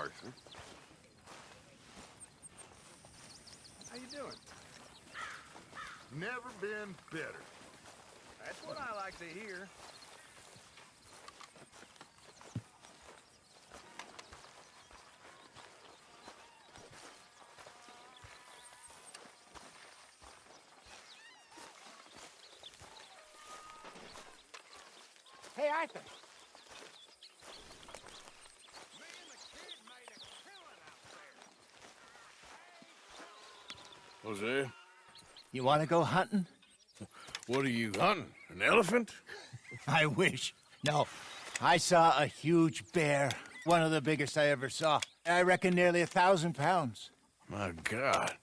Arthur. How you doing? Never been better. That's what I like to hear. Hey, Arthur. Me and the kid made a killing out there. Jose, You want to go hunting? what are you hunting? An elephant? I wish. No. I saw a huge bear. One of the biggest I ever saw. I reckon nearly 1,000 pounds. My God.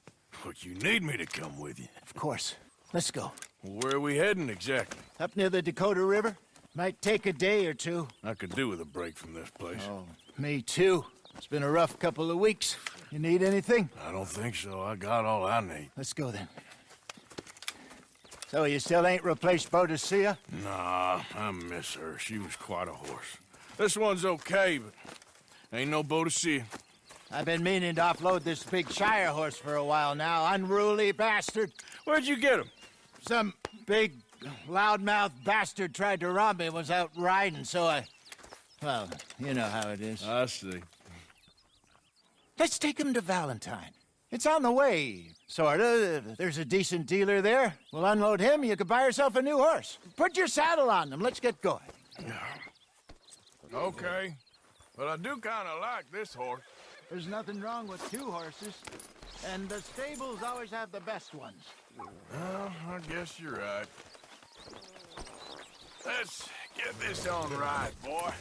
But you need me to come with you. Of course. Let's go. Where are we heading exactly? Up near the Dakota River. Might take a day or two. I could do with a break from this place. Oh, me too. It's been a rough couple of weeks. You need anything? I don't think so. I got all I need. Let's go then. So you still ain't replaced Boadicea? Nah, I miss her. She was quite a horse. This one's okay, but ain't no Boadicea. I've been meaning to offload this big Shire horse for a while now. Unruly bastard. Where'd you get him? Some big, loudmouth bastard tried to rob me, was out riding, so I... Well, you know how it is. I see. Let's take him to Valentine. It's on the way, sorta. There's a decent dealer there. We'll unload him, you could buy yourself a new horse. Put your saddle on them, let's get going. Okay. But I do kind of like this horse. There's nothing wrong with two horses, and the stables always have the best ones. Well, I guess you're right. Let's get this on right, boy.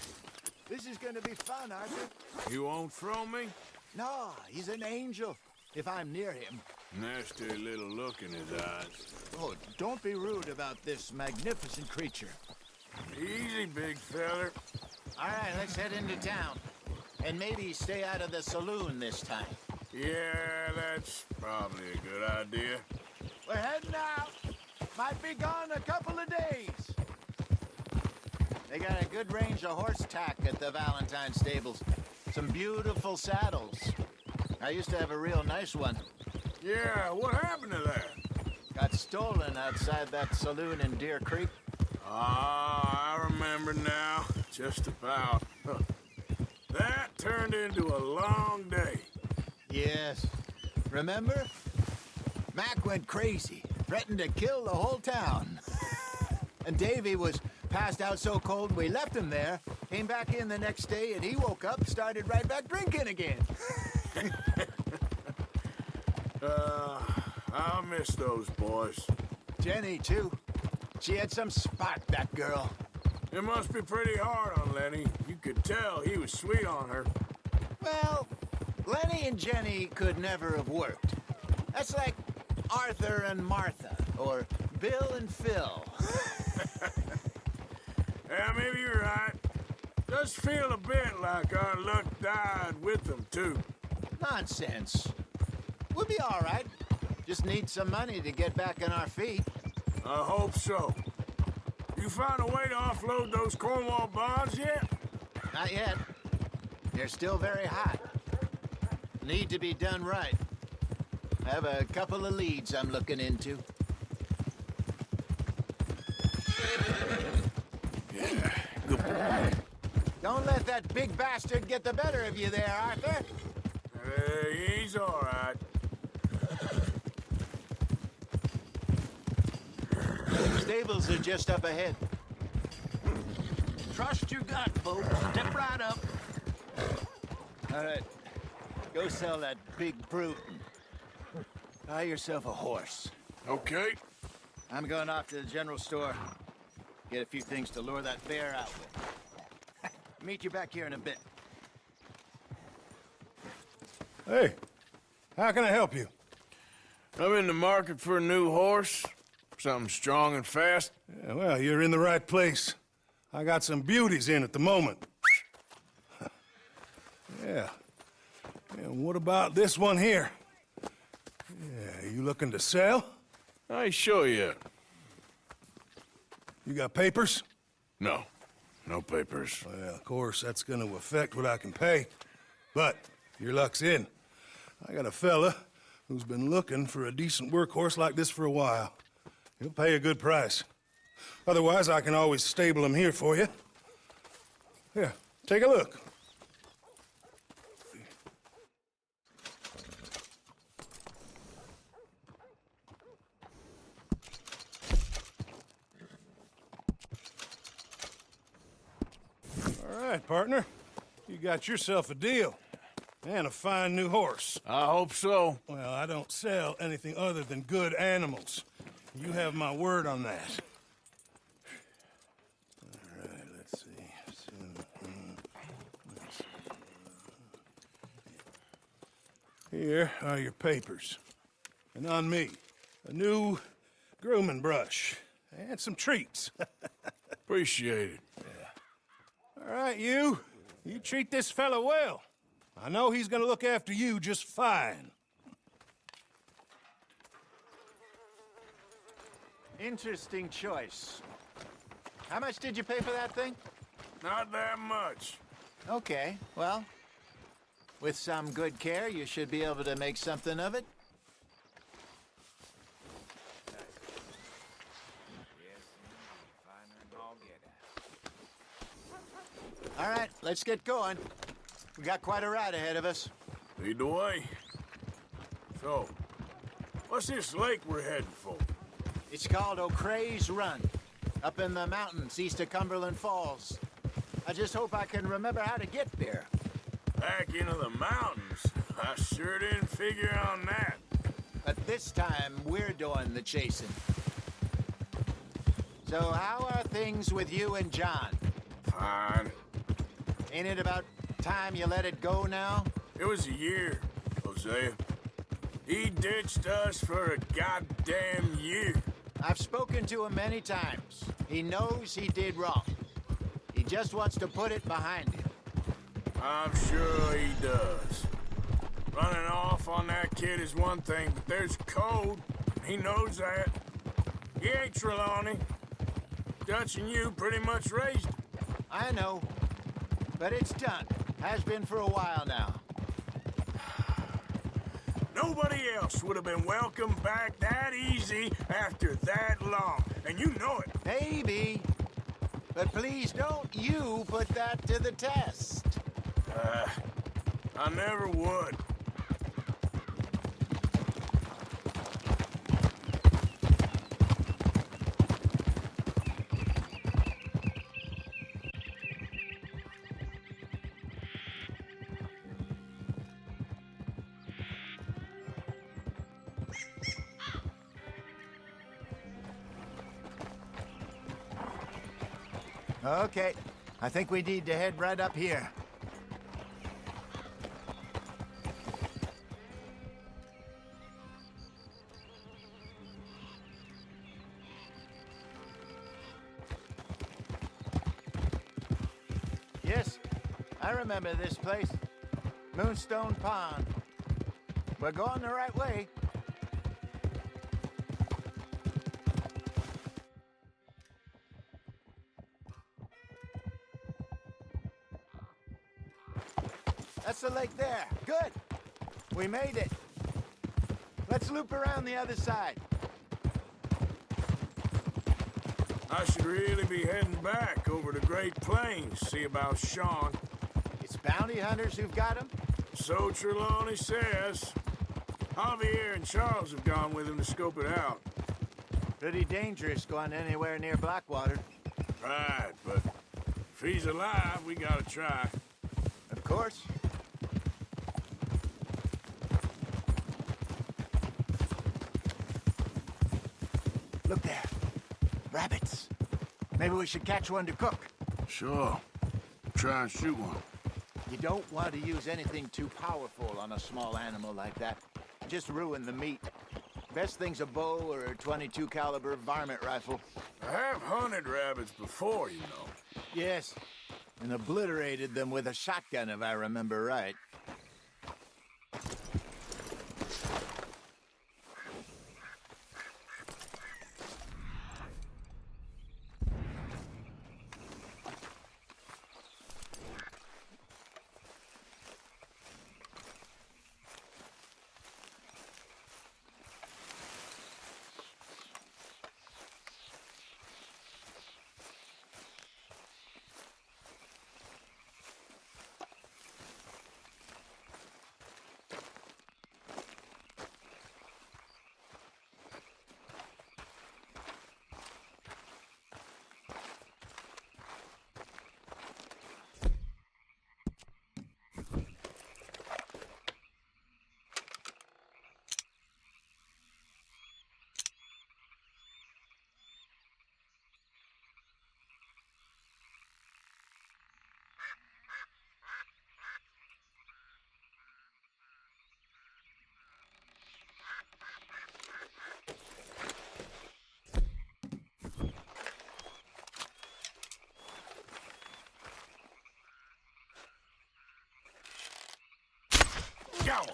This is gonna be fun, Arthur. You won't throw me? No, he's an angel, if I'm near him. Nasty little look in his eyes. Oh, don't be rude about this magnificent creature. Easy, big feller. All right, let's head into town. And maybe stay out of the saloon this time. Yeah, that's probably a good idea. We're heading out. Might be gone a couple of days. They got a good range of horse tack at the Valentine stables. Some beautiful saddles. I used to have a real nice one. Yeah, what happened to that? Got stolen outside that saloon in Deer Creek. Ah, I remember now. Just about. That turned into a long day. Yes. Remember? Mac went crazy, threatened to kill the whole town. And Davy was passed out so cold we left him there, came back in the next day, and he woke up, started right back drinking again. I'll miss those boys. Jenny, too. She had some spark, that girl. It must be pretty hard on Lenny. You could tell he was sweet on her. Well, Lenny and Jenny could never have worked. That's like Arthur and Martha, or Bill and Phil. Yeah, maybe you're right. Does feel a bit like our luck died with them, too. Nonsense. We'll be all right. Just need some money to get back on our feet. I hope so. You found a way to offload those Cornwall bonds yet? Not yet. They're still very hot. Need to be done right. I have a couple of leads I'm looking into. Yeah, good boy. Don't let that big bastard get the better of you there, Arthur. He's all right. Stables are just up ahead. Trust your gut, folks. Step right up. All right. Go sell that big brute. Buy yourself a horse. Okay. I'm going off to the general store. Get a few things to lure that bear out with. Meet you back here in a bit. Hey, how can I help you? I'm in the market for a new horse. Something strong and fast. Yeah, well, you're in the right place. I got some beauties in at the moment. Yeah. And what about this one here? Yeah, you looking to sell? I ain't sure yet. You got papers? No. No papers. Well, of course, that's gonna affect what I can pay. But your luck's in. I got a fella who's been looking for a decent workhorse like this for a while. He'll pay a good price. Otherwise, I can always stable him here for you. Here, take a look. All right, partner. You got yourself a deal. And a fine new horse. I hope so. Well, I don't sell anything other than good animals. You have my word on that. All right, let's see. Here are your papers. And on me, a new grooming brush and some treats. Appreciate it. All right, you treat this fella well. I know he's gonna look after you just fine. Interesting choice. How much did you pay for that thing? Not that much. Okay, well, with some good care, you should be able to make something of it. All right, let's get going. We got quite a ride ahead of us. Lead the way. So, what's this lake we're heading for? It's called O'Creagh's Run, up in the mountains east of Cumberland Falls. I just hope I can remember how to get there. Back into the mountains? I sure didn't figure on that. But this time, we're doing the chasing. So how are things with you and John? Fine. Ain't it about time you let it go now? It was a year, Hosea. He ditched us for a goddamn year. I've spoken to him many times. He knows he did wrong. He just wants to put it behind him. I'm sure he does. Running off on that kid is one thing, but there's code. He knows that. He ain't Trelawney. Dutch and you pretty much raised him. I know. But it's done. Has been for a while now. Nobody else would have been welcomed back that easy after that long. And you know it. Maybe. But please don't you put that to the test. I never would. Okay. I think we need to head right up here. Yes, I remember this place. Moonstone Pond. We're going the right way. That's the lake there. Good. We made it. Let's loop around the other side. I should really be heading back over the Great Plains, see about Sean. It's bounty hunters who've got him? So Trelawney says. Javier and Charles have gone with him to scope it out. Pretty dangerous going anywhere near Blackwater. Right, but if he's alive, we gotta try. Of course. Look there. Rabbits. Maybe we should catch one to cook. Sure. Try and shoot one. You don't want to use anything too powerful on a small animal like that. Just ruin the meat. Best thing's a bow or a .22 caliber varmint rifle. I have hunted rabbits before, you know. Yes, and obliterated them with a shotgun if I remember right. Go!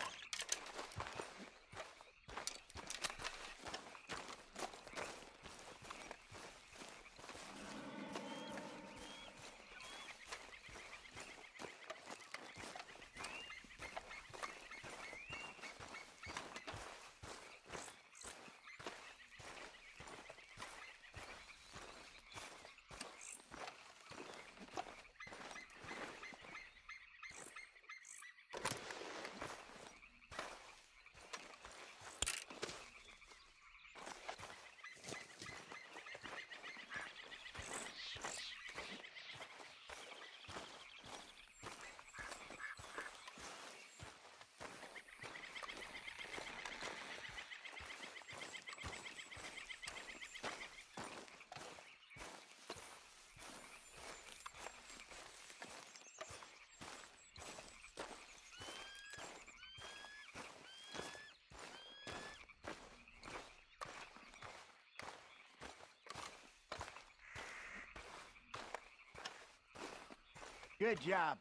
Good job.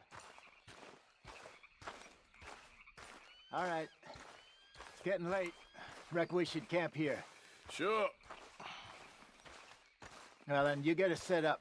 All right. It's getting late. Reckon we should camp here. Sure. Well, then, you get us set up.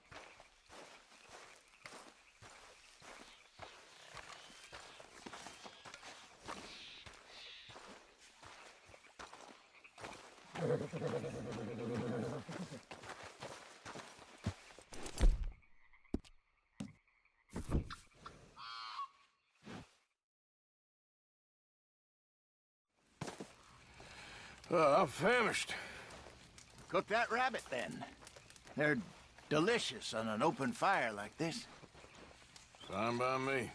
I'm famished. Cook that rabbit, then. They're delicious on an open fire like this. Fine by me.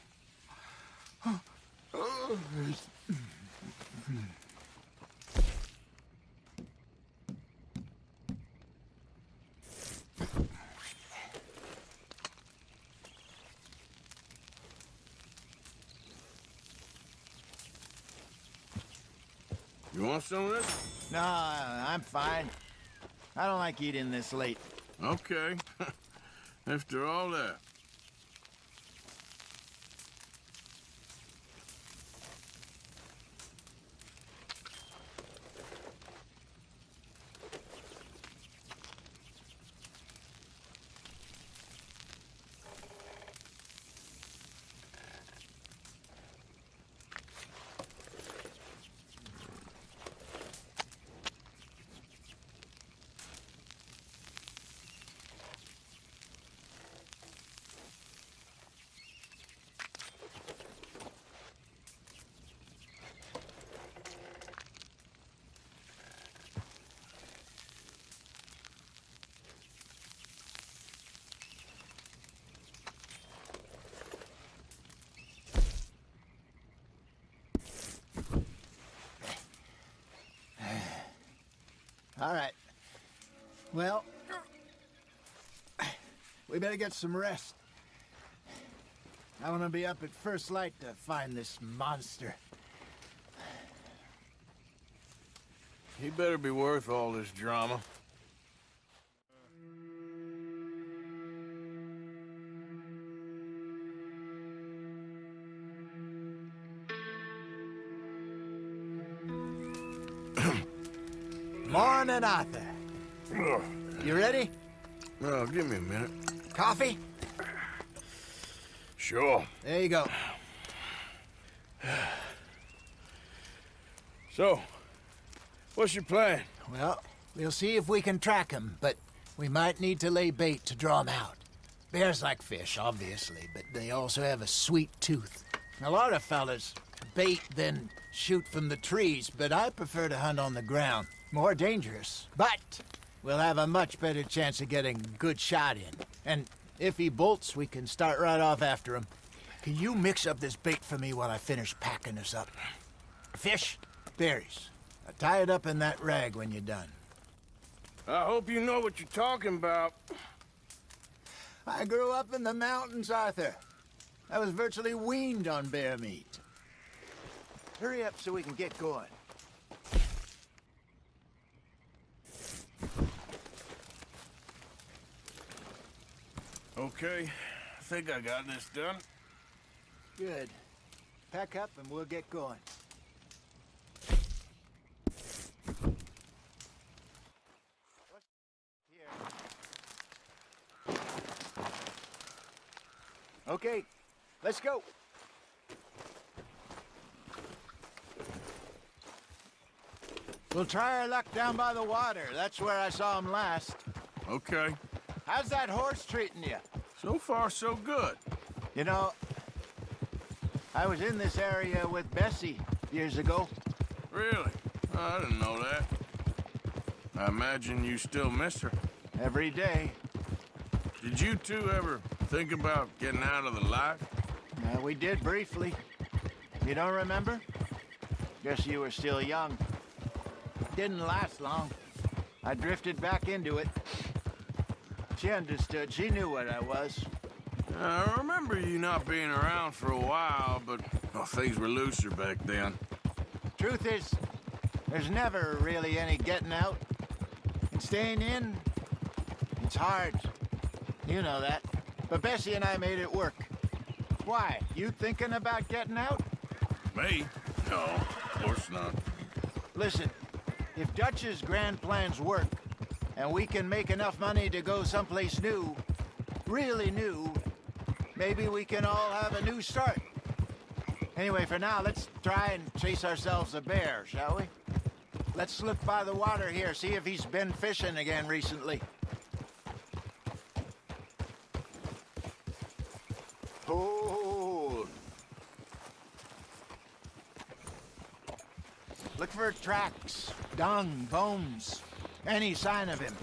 You want some of this? No, I'm fine. I don't like eating this late. Okay. After all that. All right. Well, we better get some rest. I want to be up at first light to find this monster. He better be worth all this drama. Morning, Arthur. You ready? Well, give me a minute. Coffee? Sure. There you go. So, what's your plan? Well, we'll see if we can track him, but we might need to lay bait to draw him out. Bears like fish, obviously, but they also have a sweet tooth. A lot of fellas bait, then shoot from the trees, but I prefer to hunt on the ground. More dangerous, but we'll have a much better chance of getting a good shot in. And if he bolts, we can start right off after him. Can you mix up this bait for me while I finish packing this up? Fish, berries. Now tie it up in that rag when you're done. I hope you know what you're talking about. I grew up in the mountains, Arthur. I was virtually weaned on bear meat. Hurry up so we can get going. Okay, I think I got this done. Good. Pack up and we'll get going. Okay, let's go. We'll try our luck down by the water. That's where I saw him last. Okay. How's that horse treating you? So far, so good. You know, I was in this area with Bessie years ago. Really? I didn't know that. I imagine you still miss her. Every day. Did you two ever think about getting out of the life? We did briefly. You don't remember? Guess you were still young. Didn't last long. I drifted back into it. She understood. She knew what I was. I remember you not being around for a while, but things were looser back then. Truth is, there's never really any getting out. And staying in, it's hard. You know that. But Bessie and I made it work. Why? You thinking about getting out? Me? No, of course not. Listen, if Dutch's grand plans work, and we can make enough money to go someplace new, really new, maybe we can all have a new start. Anyway, for now, let's try and chase ourselves a bear, shall we? Let's look by the water here, see if he's been fishing again recently. Hold. Look for tracks, dung, bones, any sign of him.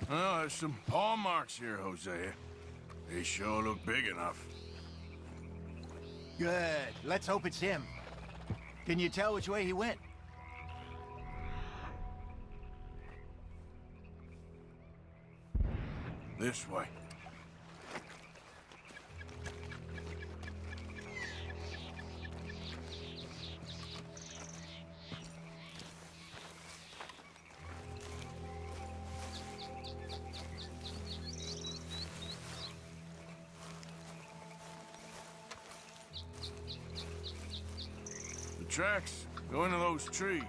Well, there's some paw marks here, Hosea. They sure look big enough. Good. Let's hope it's him. Can you tell which way he went? This way. The tracks go into those trees.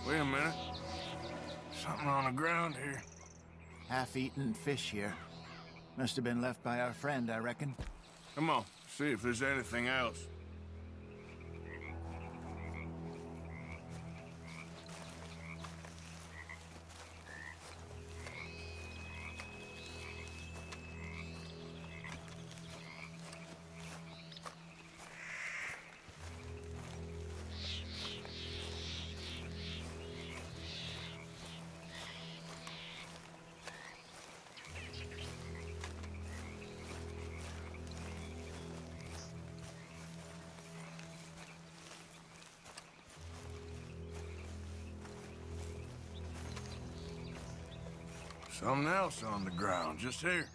Wait a minute. Something on the ground here. Half-eaten fish here. Must have been left by our friend, I reckon. Come on, see if there's anything else. Something else on the ground, just here.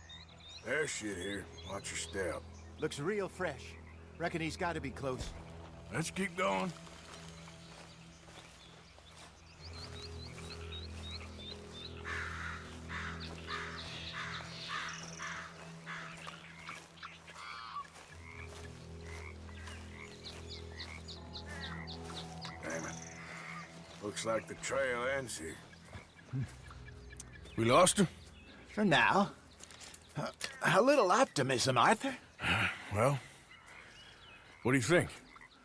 There's shit here. Watch your step. Looks real fresh. Reckon he's got to be close. Let's keep going. Damn it. Looks like the trail ends here. We lost him? For now. A little optimism, Arthur. Well, what do you think?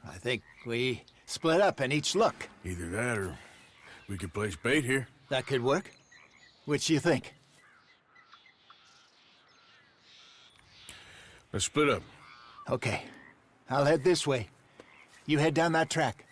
I think we split up and each look. Either that or we could place bait here. That could work. Which you think? Let's split up. Okay. I'll head this way. You head down that track.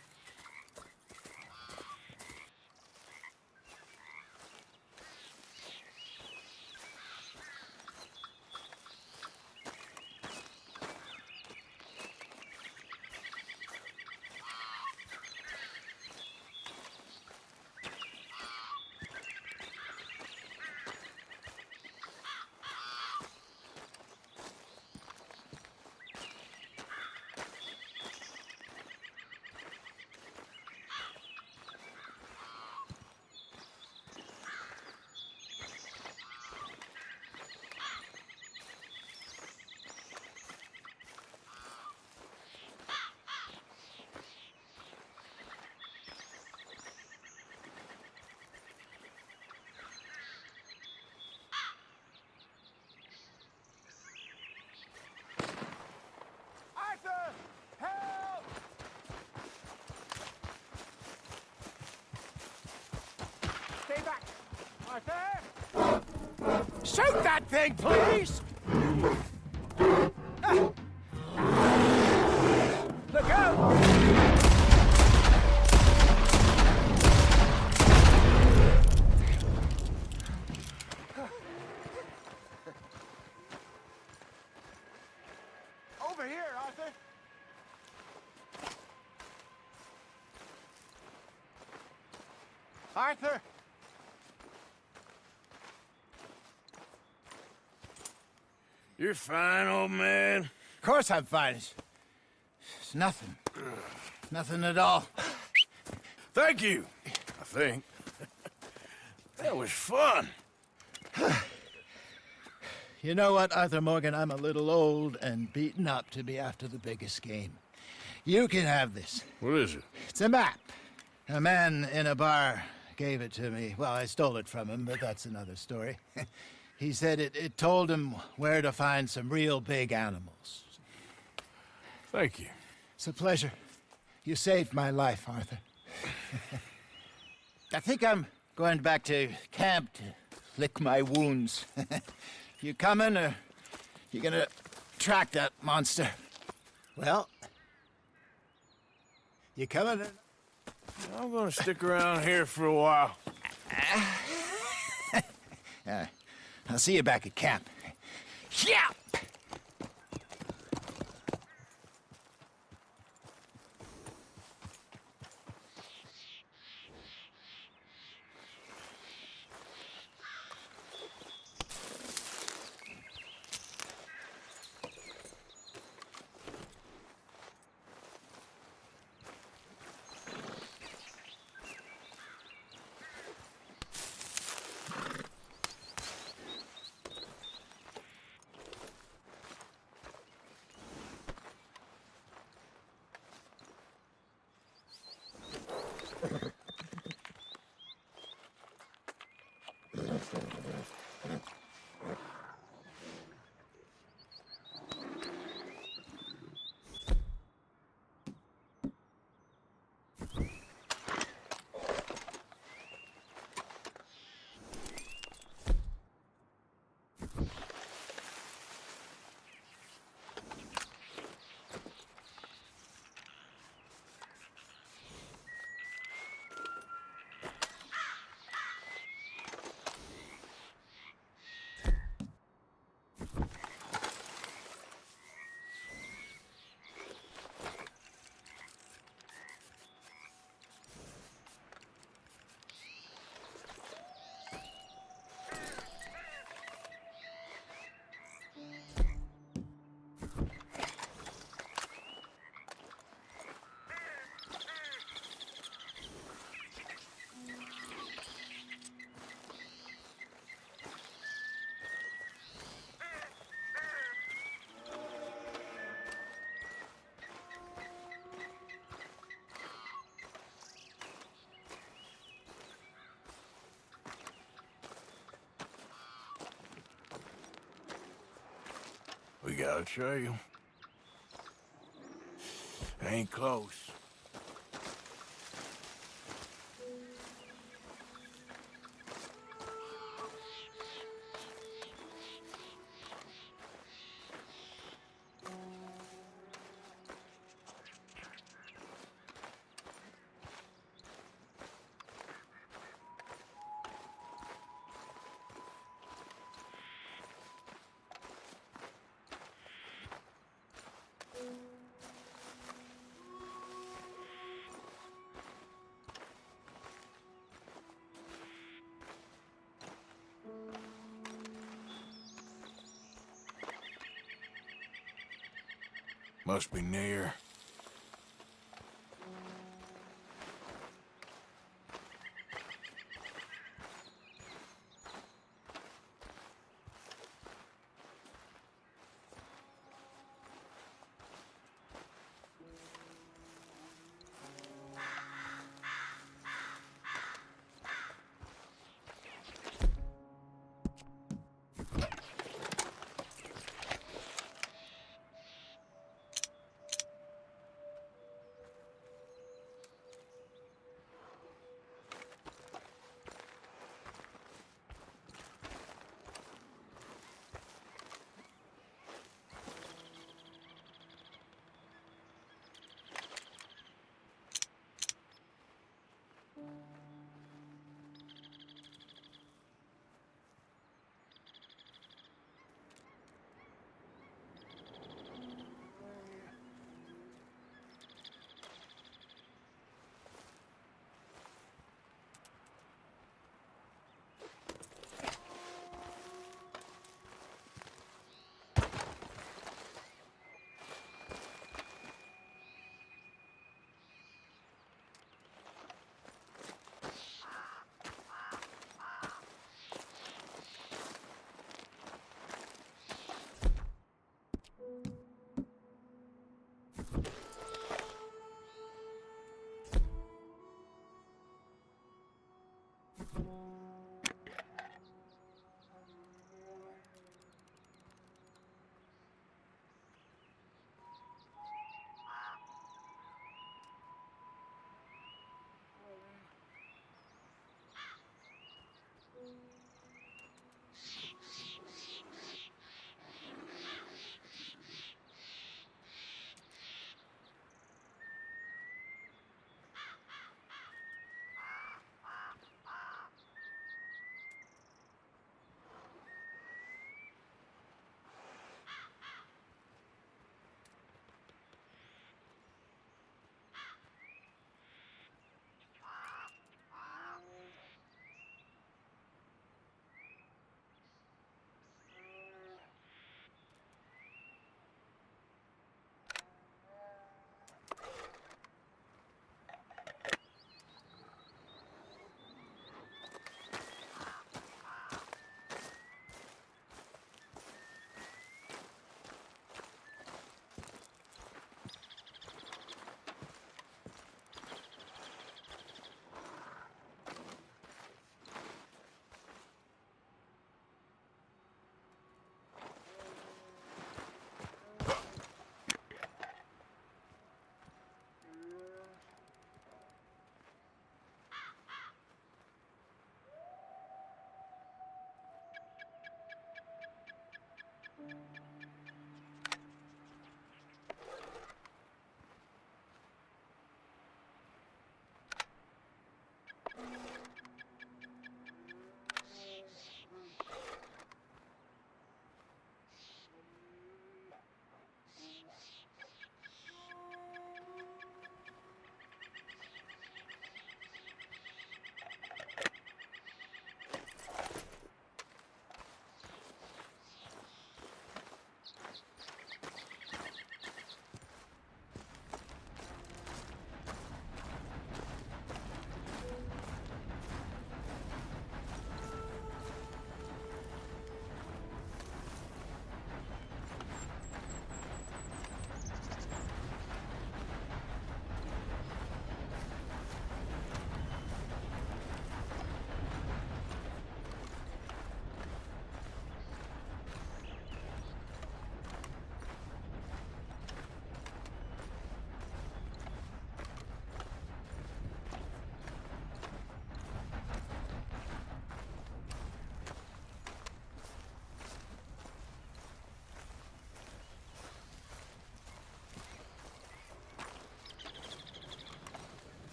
Shoot that thing, please! Look out! Over here, Arthur! Arthur! You're fine, old man. Of course I'm fine. It's nothing. Nothing at all. Thank you, I think. That was fun. You know what, Arthur Morgan? I'm a little old and beaten up to be after the biggest game. You can have this. What is it? It's a map. A man in a bar gave it to me. Well, I stole it from him, but that's another story. He said it told him where to find some real big animals. Thank you. It's a pleasure. You saved my life, Arthur. I think I'm going back to camp to lick my wounds. You coming, or you gonna track that monster? Well, you coming? I'm gonna stick around here for a while. I'll see you back at camp. Yeah! got a trail. Ain't close. Must be near.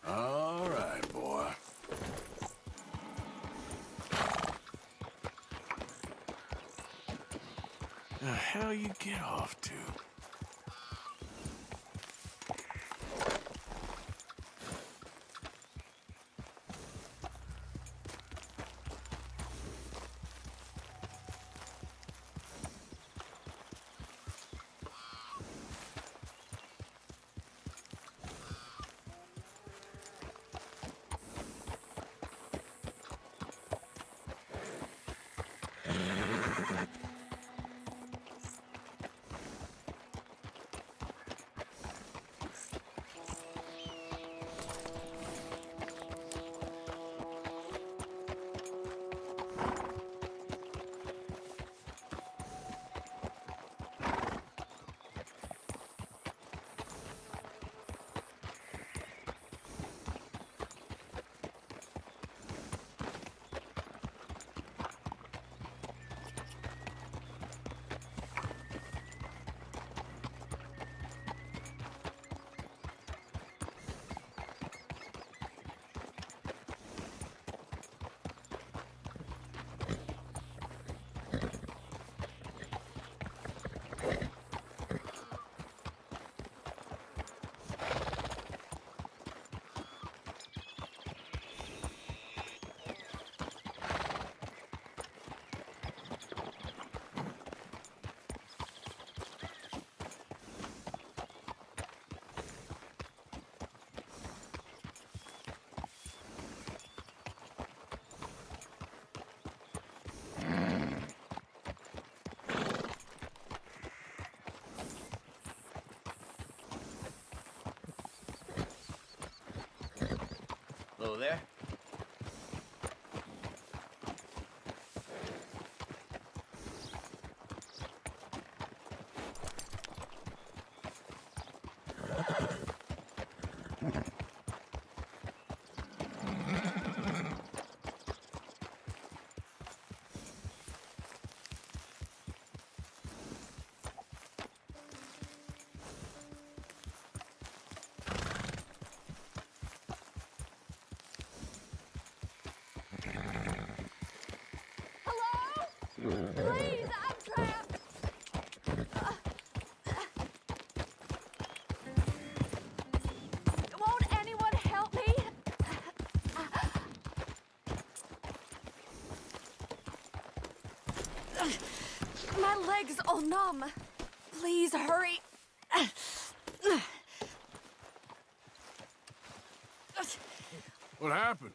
All right, boy. The hell you get off to? Hello there. Please, I'm trapped! Won't anyone help me? My legs all numb. Please hurry. What happened?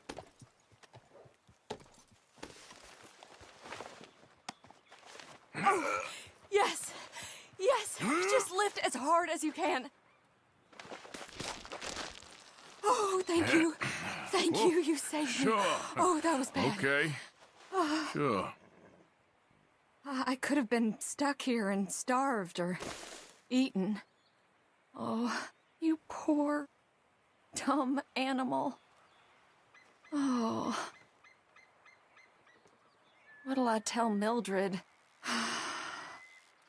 Yes, yes, just lift as hard as you can. Oh, thank you. Thank you, you saved me. Sure. Oh, that was bad. Okay. Sure. I could have been stuck here and starved or eaten. Oh, you poor, dumb animal. Oh. What'll I tell Mildred?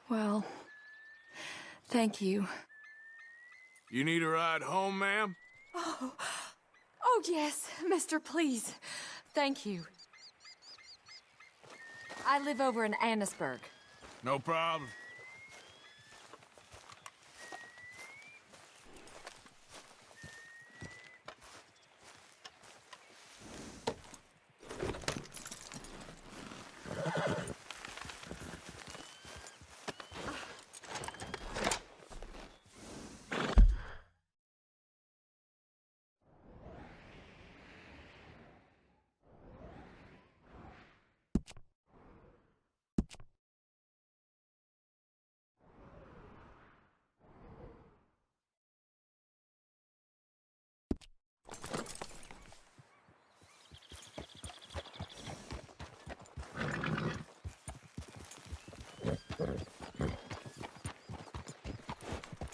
Well, thank you. You need a ride home, ma'am? Oh, yes, mister, please. Thank you. I live over in Annisburg. No problem.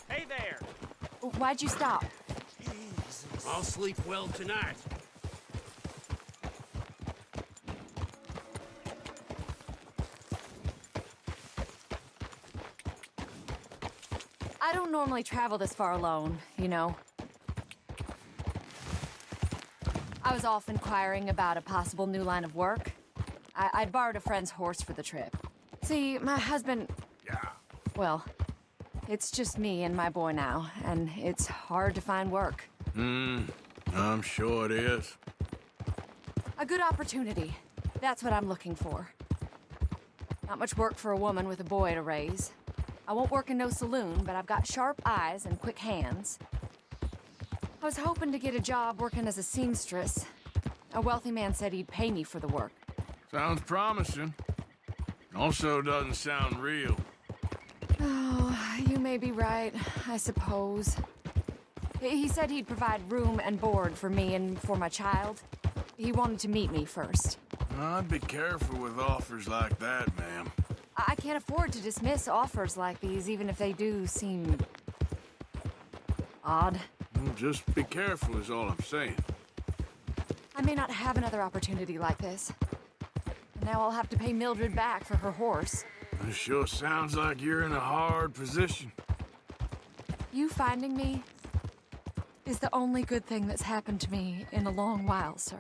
Hey there! Why'd you stop? I'll sleep well tonight. I don't normally travel this far alone, you know. I was off inquiring about a possible new line of work. I'd borrowed a friend's horse for the trip. See, my husband... Yeah. Well, it's just me and my boy now, and it's hard to find work. I'm sure it is. A good opportunity. That's what I'm looking for. Not much work for a woman with a boy to raise. I won't work in no saloon, but I've got sharp eyes and quick hands. I was hoping to get a job working as a seamstress. A wealthy man said he'd pay me for the work. Sounds promising. Also doesn't sound real. Oh, you may be right, I suppose. He said he'd provide room and board for me and for my child. He wanted to meet me first. I'd be careful with offers like that, ma'am. I can't afford to dismiss offers like these, even if they do seem... odd. Well, just be careful is all I'm saying. I may not have another opportunity like this. And now I'll have to pay Mildred back for her horse. It sure sounds like you're in a hard position. You finding me is the only good thing that's happened to me in a long while, sir.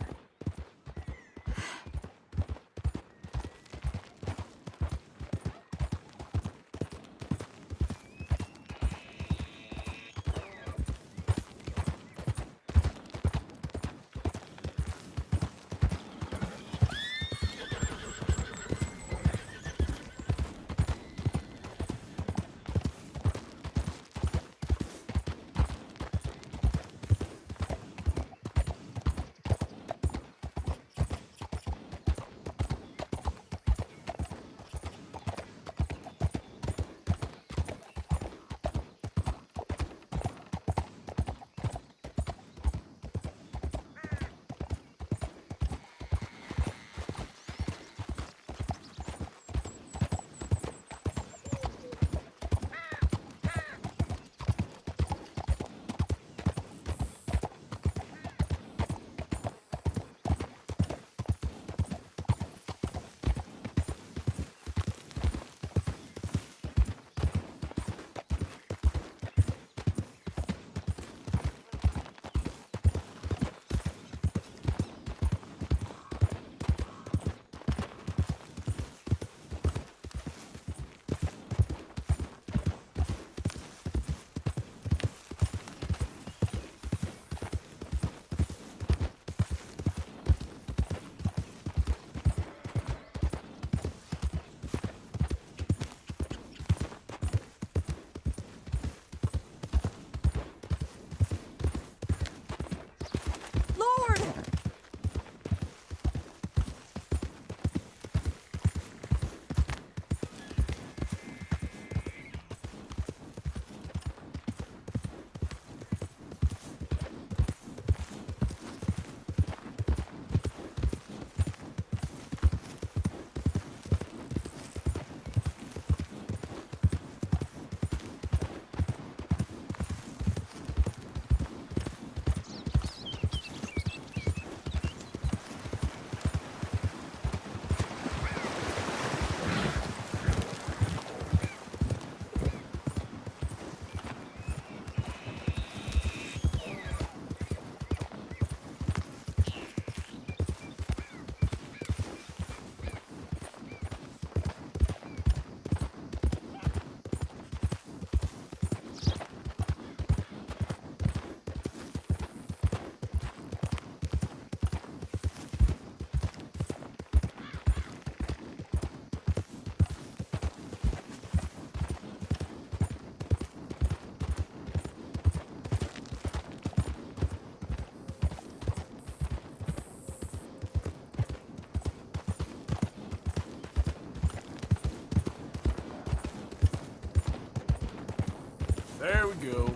go.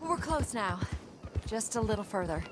We're close now. Just a little further.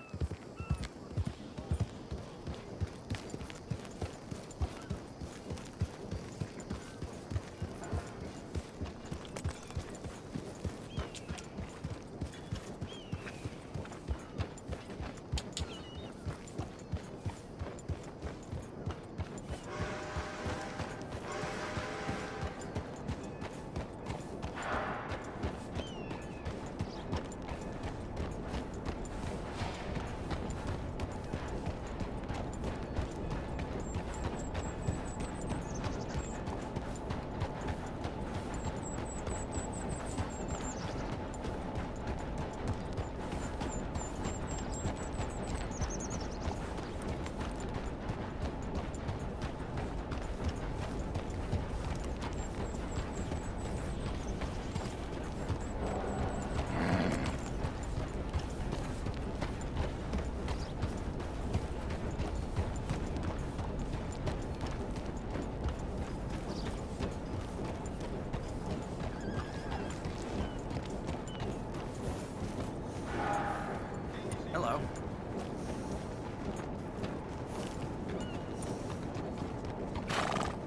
Hello.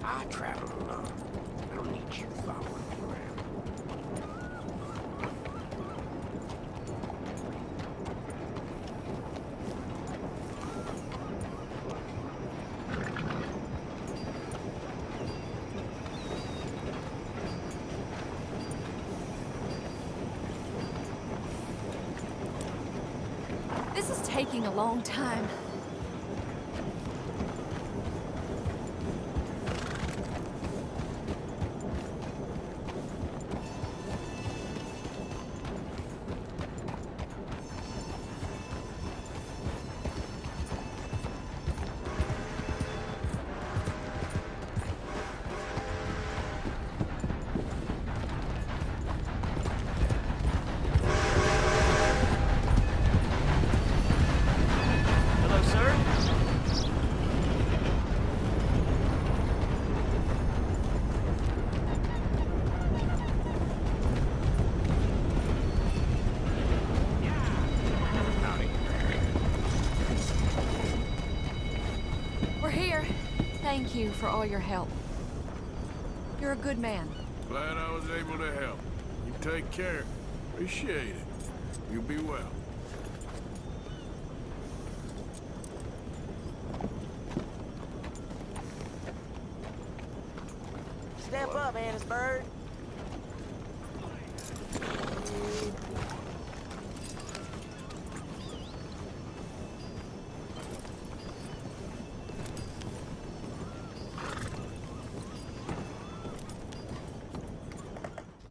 I travel alone. I don't need you following me around. This is taking a long time. Hello, sir. We're here. Thank you for all your help. You're a good man. Glad I was able to help. You take care. Appreciate it. You be well. Step up, Annisburg.